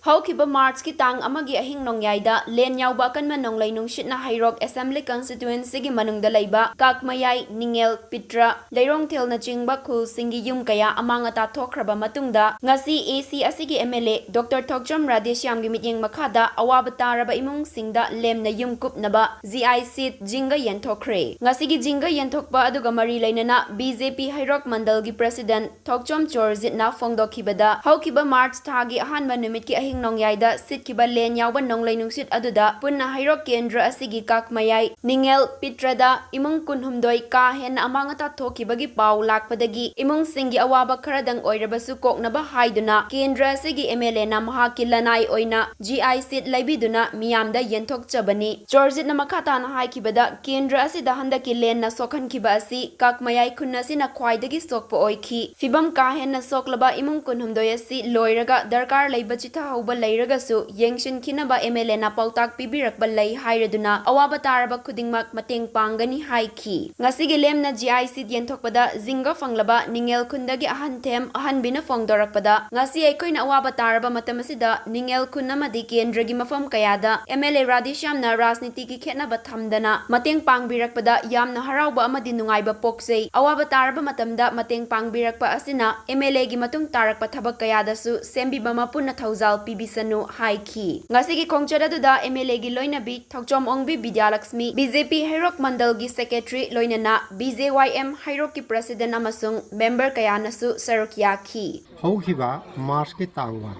Haukiba March ki tang amagi ahing nongyayda len Yaoba Akanba Nonglei Nungsit na Hairok Assembly Constituency gi manungda leiba Kakmayai Ningel Pitra Leirong Thil na chingba khul singi yum kaya amanga ta thokraba matungda ngasi AC asigi MLA Dr. Thokjom Radeshyam gi mityeng makhada awaba taraba Emungsingda lemna yum kupnaba GI seat jinga yenthokre ngasi gi jinga yenthokpa aduga mari leinana BJP Hairok Mandal gi President Thokjom Chorjit na fongdokhibada Haukiba March thagi ahanba numit ki ahing Nongyayda sitkiba len Yaoba Nonglei Nungsit aduda punna Hairok Kendra asigi Kakmayai Ningel Pitrada imung kunhumdoi ka hen amanga ta thokibagi pau lakpadagi Emungsinggi awaba kharadang oirabasu koknaba haiduna Kendra asigi MLA na mahaki lanai oina GI seat laibiduna miyamda yenthokchabani Chorjit na makhata na haikibada Kendra asida handaki len na sokhankiba asi Kakmayai khunna sina khwaidagi sokpa oikhi fibam ka hen na soklaba imung kunhumdoi asi loiraga darkar leiba chitha Lairagasu Yengshin Kinaba MLA na pautak pibirak balay hayraduna awaba taraba kudingmak mateng pangani haiki ngasigi lem na GI seat yenthokpada zinga fanglaba Ningel Kundagi ahantem ahanbina fongdorakpada ngasi aikoina awaba taraba matamasida Ningel Kunnamadi Kendragi mafam kayada MLA Radeshyam na rajniti ki khetnaba thamdana mateng pangbirakpada yamna harauba amadi nungaiba poksei awaba taraba matamda mateng pangbirakpa asina MLA gi matung tarakpa thabak kayadasu sembiba mapuna thauzal Bisanu Haiki. Ngasigi Kongchada duda MLA gi loinabi Thokjom Ongbi Bidyalakshmi BJP Hairok Mandal gi Secretary loinana BJYM Hairok ki President amasung member kayanasu sarukyaki. Haukiba March ki tangwa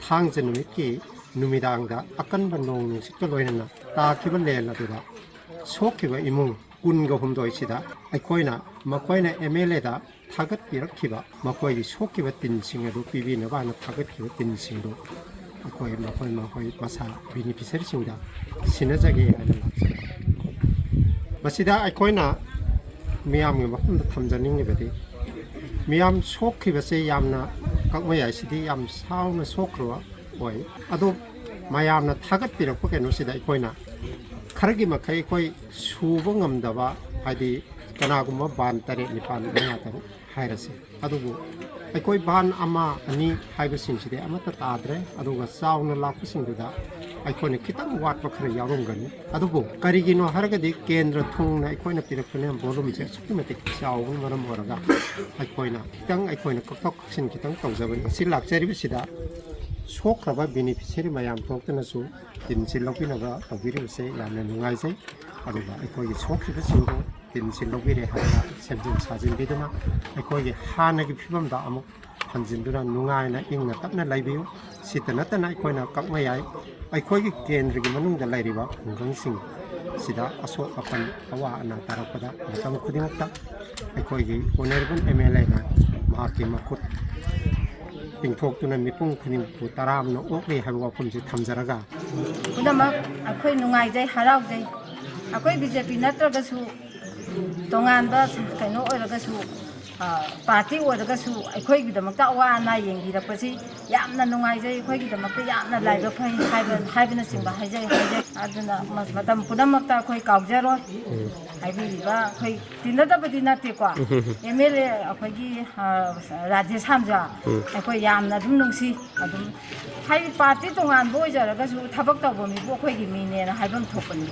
thang janumit ki numidangda Akanba Nungsit ka loinana takiba lela duda Sokhiba imung kunga humdoi sida aikoina makoina MLA da thagat pirakhiba makoi gi sokhiba tinsing adu pibina bana thagat khiba tinsing do makoi masa beneficiary singda sinajage masida aikoina miyam gi mafum thamjaning ni bade miyam sokhiba se yamna kakmaya sidi yam sauna sokro oi adu mayamna thagat pirakpa keno sida aikoina Karagi makai koi suba ngamdaba hadi kanaguma ban tare nipan ngataru hairase adugu aikoi ban ama ani haibasing side amata tadre aduga sauna lakpasingda aikoi kitang watpa khara yarongani adugu karigino haragadi kendra thungna aikoi pirakpane volume je systematic saung maram oraga aikoi koktok sin kitang tawjabani silak charibisida Sokhallaba beneficiary mayam thoknasu tinsil lopinaga tawbiruse yamna nungaisai aduga aikoi sokhiba singo tinsil lopire hala semjin sajin biduna aikoi hanagi phibamda amuk hanjinduna nungaina ingna tapna laibiu sitanatana aikoi kakmayai aikoi kendrigi manungda lairiba khunggangsing sida asok apan awa ana tarapada matam khudimukta aikoi honorable MLA na mahaki makut tingthoktuna mipung khunim pu taramna okle haba wapumji thamjaraga kudamak akhoi nungai jai harau jai akhoi BJP natragasu tonganba kaino oiragasu party oiragasu akhoi gidamakta awana yengirakpasi yamna nungai jai akhoi gidamakta yamna laiba phai haibana singba haijai aduna matam pudamakta akhoi kaujaro haibiriba akhoi tinadabadi nate kwa MLA akhoi Rajesh Hamja akhoi yamna dum nungsi adum hai party tongan boy jaragasu thabak tawbo mi bo akhoi gi mine na haibam thopani